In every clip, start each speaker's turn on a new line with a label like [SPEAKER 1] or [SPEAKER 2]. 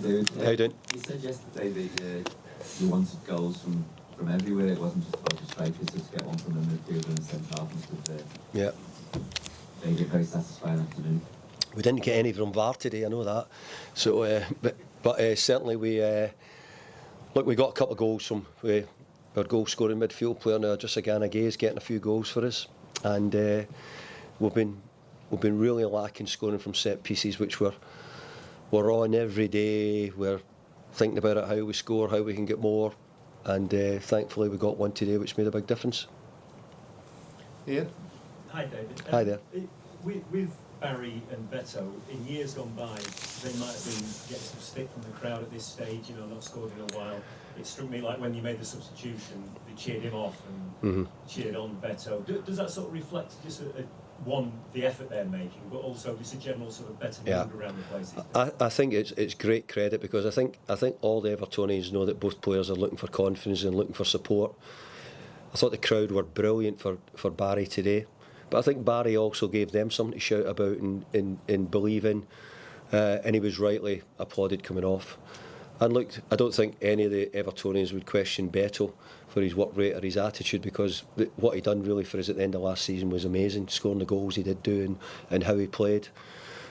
[SPEAKER 1] David.
[SPEAKER 2] How you doing?
[SPEAKER 1] You said yesterday that you wanted goals from everywhere. It wasn't just about the strikers, just get one from the midfielder and the centre half and stuff there.
[SPEAKER 2] Yeah.
[SPEAKER 1] They get very satisfying afternoon.
[SPEAKER 2] We didn't get any from VAR today, I know that. So, but certainly we we got a couple of goals from our goal scoring midfield player now, just again is getting a few goals for us, and we've been really lacking scoring from set pieces, which we're on every day. We're thinking about it, how we score, how we can get more, and thankfully we got one today, which made a big difference.
[SPEAKER 3] Ian?
[SPEAKER 4] Hi David.
[SPEAKER 2] Hi there.
[SPEAKER 4] With Barry and Beto, in years gone by, they might have been getting some stick from the crowd at this stage, not scored in a while. It struck me like when you made the substitution, they cheered him off and cheered on Beto. Does that sort of reflect just the effort they're making, but also just a general sort of better mood around the place?
[SPEAKER 2] I think it's great credit, because I think all the Evertonians know that both players are looking for confidence and looking for support. I thought the crowd were brilliant for Barry today, but I think Barry also gave them something to shout about and believe in, and he was rightly applauded coming off. And look, I don't think any of the Evertonians would question Beto for his work rate or his attitude, because what he done really for us at the end of last season was amazing, scoring the goals he did do and how he played.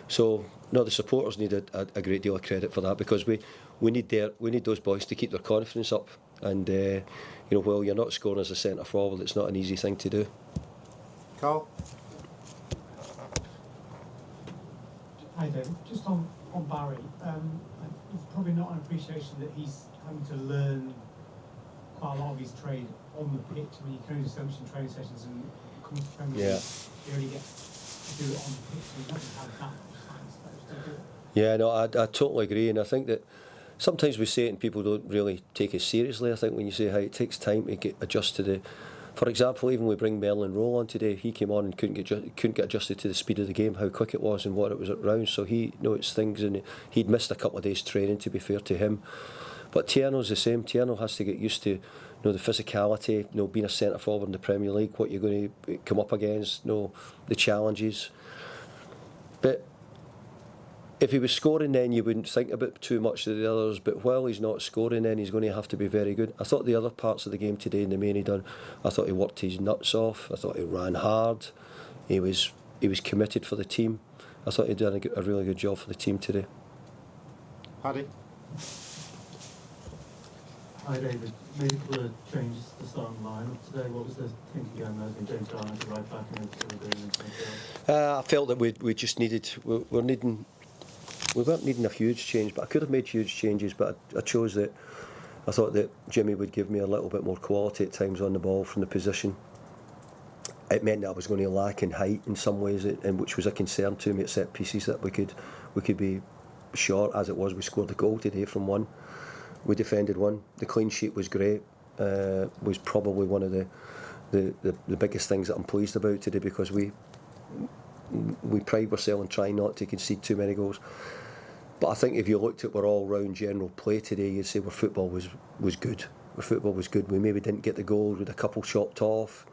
[SPEAKER 2] So no, the supporters need a great deal of credit for that, because we need those boys to keep their confidence up, and while you're not scoring as a centre forward, it's not an easy thing to do.
[SPEAKER 3] Carl?
[SPEAKER 5] Hi David, just on Barry, it's probably not an appreciation that he's having to learn quite a lot of his trade on the pitch. I mean, you can only do so much in training sessions, and coming to Premier League, you only get to do it on the pitch, so he doesn't have that much time to do it.
[SPEAKER 2] Yeah, no, I totally agree, and I think that sometimes we say it and people don't really take it seriously. I think when you say how it takes time to get adjusted to for example, even we bring Merlin Rowe on today, he came on and couldn't get adjusted to the speed of the game, how quick it was and what it was at rounds, so he noticed things, and he'd missed a couple of days training, to be fair to him. But Tierno's the same. Tierno has to get used to the physicality, being a centre forward in the Premier League, what you're going to come up against, the challenges. But if he was scoring, then you wouldn't think about too much of the others. But while he's not scoring, then he's going to have to be very good. I thought the other parts of the game today, in the main, I thought he worked his nuts off. I thought he ran hard. He was committed for the team. I thought he'd done a really good job for the team today.
[SPEAKER 3] Paddy?
[SPEAKER 6] Hi David, made a couple of changes to the starting lineup today. What was the thinking behind those? And James Garner to right back and
[SPEAKER 2] I felt that we just needed, we weren't needing a huge change, but I could have made huge changes, but I chose that. I thought that Jimmy would give me a little bit more quality at times on the ball from the position. It meant that I was going to lack in height in some ways, and which was a concern to me at set pieces, that we could be short. As it was, we scored the goal today from one. We defended one. The clean sheet was great. Was probably one of the biggest things that I'm pleased about today, because we pride ourselves on trying not to concede too many goals. But I think if you looked at our all-round general play today, you'd say our football was good. Our football was good. We maybe didn't get the goals with a couple chopped off.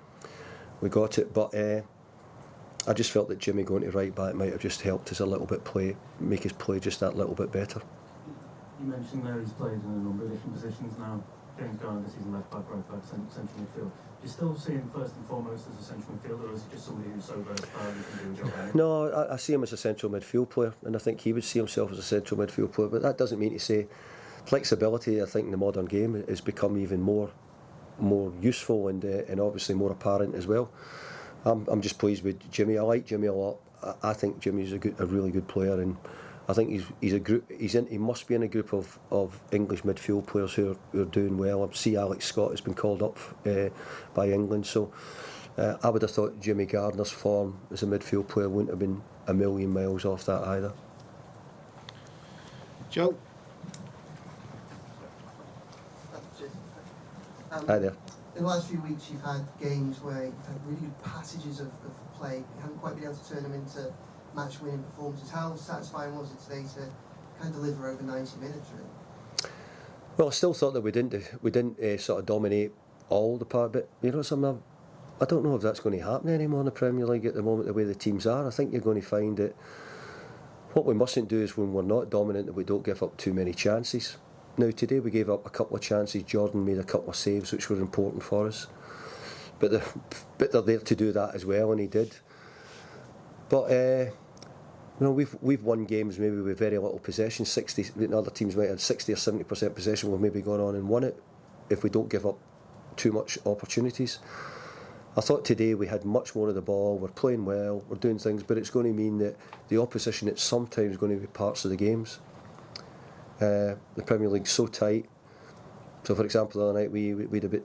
[SPEAKER 2] We got it, but I just felt that Jimmy going to right back might have just helped us a little bit, make his play just that little bit better.
[SPEAKER 6] You mentioned there he's played in a number of different positions now. James Garner this season, left back, right back, central midfield. Do you still see him first and foremost as a central midfielder, or is he just somebody who's so versatile and can do a job anyway?
[SPEAKER 2] No, I see him as a central midfield player, and I think he would see himself as a central midfield player. But that doesn't mean to say flexibility. I think in the modern game has become even more useful and obviously more apparent as well. I'm just pleased with Jimmy. I like Jimmy a lot. I think Jimmy's a really good player, and I think he must be in a group of English midfield players who are doing well. I see Alex Scott has been called up by England, so I would have thought Jimmy Gardner's form as a midfield player wouldn't have been a million miles off that either.
[SPEAKER 3] Joe?
[SPEAKER 2] Hi there.
[SPEAKER 7] In the last few weeks you've had games where you've had really good passages of play. You haven't quite been able to turn them into match-winning performances. How satisfying was it today to kind of deliver over 90 minutes, really?
[SPEAKER 2] Well, I still thought that we didn't sort of dominate all the part, but something, I don't know if that's going to happen anymore in the Premier League at the moment, the way the teams are. I think you're going to find that What we mustn't do is when we're not dominant that we don't give up too many chances. Now today we gave up a couple of chances. Jordan made a couple of saves which were important for us, but they're there to do that as well, and he did. But we've won games maybe with very little possession. 60. Other teams might have 60 or 70% possession. We've maybe gone on and won it if we don't give up too much opportunities. I thought today we had much more of the ball, we're playing well, we're doing things, but it's going to mean that the opposition is sometimes going to be parts of the games. The Premier League's so tight. So for example, the other night we had about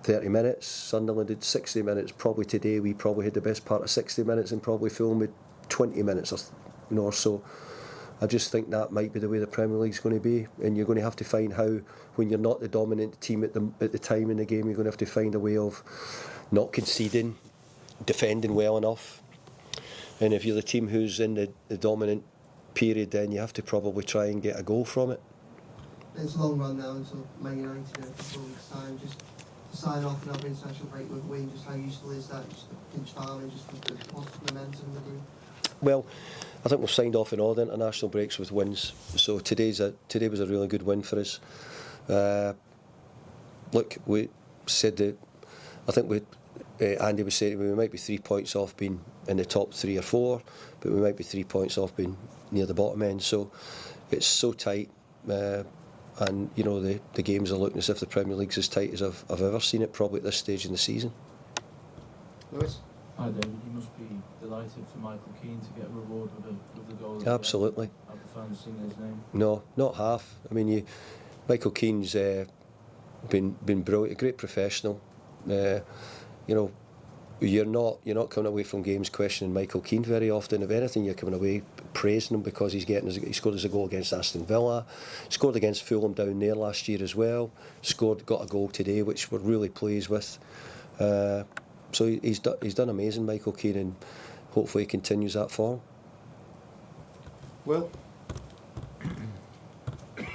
[SPEAKER 2] 30 minutes, Sunderland did 60 minutes, probably today we probably had the best part of 60 minutes and probably Fulham with 20 minutes or so. I just think that might be the way the Premier League's going to be, and you're going to have to find how, when you're not the dominant team at the time in the game, you're going to have to find a way of not conceding, defending well enough. And if you're the team who's in the dominant period, then you have to probably try and get a goal from it.
[SPEAKER 7] It's a long run now until Man United in a couple of weeks' time. Just to sign off another international break with a win, just how useful is that? Just the pinch farming, just with the positive momentum in the group.
[SPEAKER 2] Well, I think we've signed off in all the international breaks with wins. So today was a really good win for us. Look, we said that I think Andy was saying we might be 3 points off being in the top 3 or 4, but we might be 3 points off being near the bottom end. So it's so tight, and the games are looking as if the Premier League's as tight as I've ever seen it, probably at this stage in the season.
[SPEAKER 3] Lewis?
[SPEAKER 8] Hi David, you must be delighted for Michael Keane to get a reward with the goal.
[SPEAKER 2] Absolutely.
[SPEAKER 8] Have the fans sing his name?
[SPEAKER 2] No, not half. I mean, Michael Keane's been brilliant, a great professional. You're not coming away from games questioning Michael Keane very often. If anything, you're coming away praising him because he scored as a goal against Aston Villa, scored against Fulham down there last year as well, got a goal today which we're really pleased with. So he's done amazing, Michael Keane, and hopefully he continues that form.
[SPEAKER 3] Will?
[SPEAKER 9] I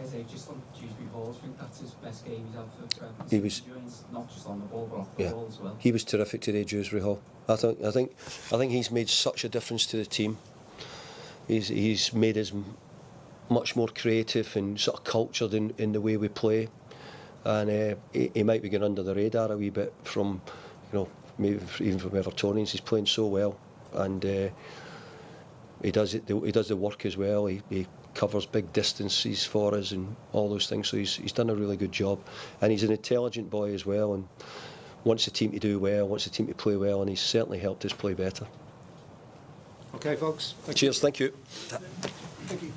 [SPEAKER 9] say just on Dewsbury Hall, I think that's his best game he's had for
[SPEAKER 2] He was,
[SPEAKER 9] not just on the ball but off the ball as well.
[SPEAKER 2] He was terrific today, Dewsbury Hall. I think he's made such a difference to the team. He's made us much more creative and sort of cultured in the way we play. And he might be going under the radar a wee bit from, maybe even from Evertonians. He's playing so well, and he does the work as well. He covers big distances for us and all those things. So he's done a really good job, and he's an intelligent boy as well, and wants the team to do well, wants the team to play well, and he's certainly helped us play better.
[SPEAKER 3] Okay, folks.
[SPEAKER 2] Cheers. Thank you.
[SPEAKER 7] Thank you.